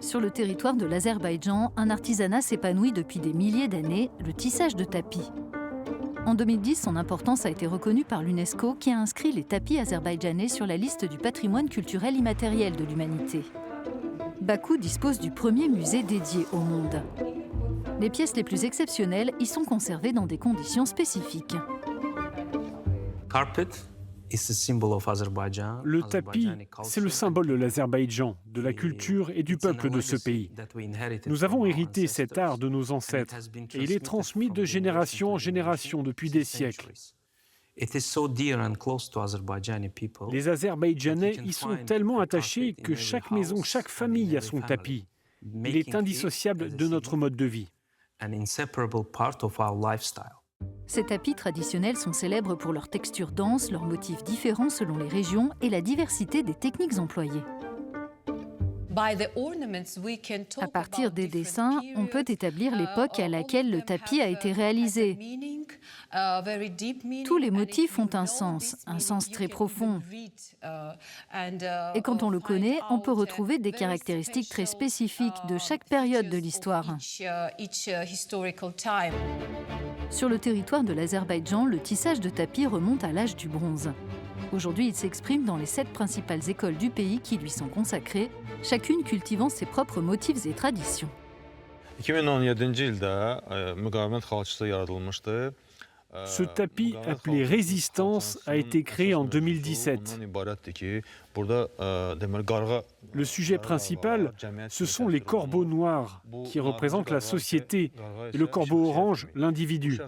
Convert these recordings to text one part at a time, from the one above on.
Sur le territoire de l'Azerbaïdjan, un artisanat s'épanouit depuis des milliers d'années, le tissage de tapis. En 2010, son importance a été reconnue par l'UNESCO qui a inscrit les tapis azerbaïdjanais sur la liste du patrimoine culturel immatériel de l'humanité. Bakou dispose du premier musée dédié au monde. Les pièces les plus exceptionnelles y sont conservées dans des conditions spécifiques. Le tapis, c'est le symbole de l'Azerbaïdjan, de la culture et du peuple de ce pays. Nous avons hérité cet art de nos ancêtres et il est transmis de génération en génération depuis des siècles. Les Azerbaïdjanais y sont tellement attachés que chaque maison, chaque famille a son tapis. Il est indissociable de notre mode de vie. Ces tapis traditionnels sont célèbres pour leur texture dense, leurs motifs différents selon les régions et la diversité des techniques employées. À partir des dessins, on peut établir l'époque à laquelle le tapis a été réalisé. Tous les motifs ont un sens très profond. Et quand on le connaît, on peut retrouver des caractéristiques très spécifiques de chaque période de l'histoire. Sur le territoire de l'Azerbaïdjan, le tissage de tapis remonte à l'âge du bronze. Aujourd'hui, il s'exprime dans les 7 principales écoles du pays qui lui sont consacrées, chacune cultivant ses propres motifs et traditions. 2017 yılda müqavimət xalçası yaradılmışdı. Ce tapis, appelé Résistance, a été créé en 2017. Le sujet principal, ce sont les corbeaux noirs, qui représentent la société, et le corbeau orange, l'individu.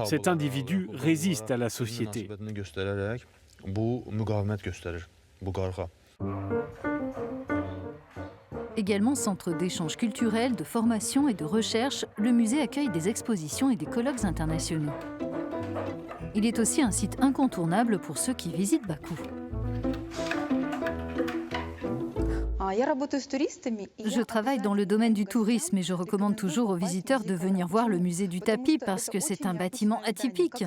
Cet individu résiste à la société. Également centre d'échanges culturels, de formation et de recherche, le musée accueille des expositions et des colloques internationaux. Il est aussi un site incontournable pour ceux qui visitent Bakou. Je travaille dans le domaine du tourisme et je recommande toujours aux visiteurs de venir voir le musée du tapis parce que c'est un bâtiment atypique.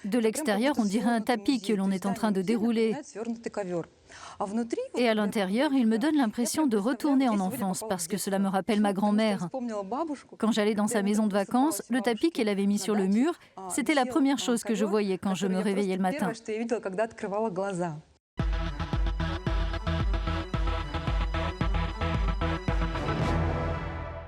De l'extérieur, on dirait un tapis que l'on est en train de dérouler. Et à l'intérieur, il me donne l'impression de retourner en enfance parce que cela me rappelle ma grand-mère. Quand j'allais dans sa maison de vacances, le tapis qu'elle avait mis sur le mur, c'était la première chose que je voyais quand je me réveillais le matin.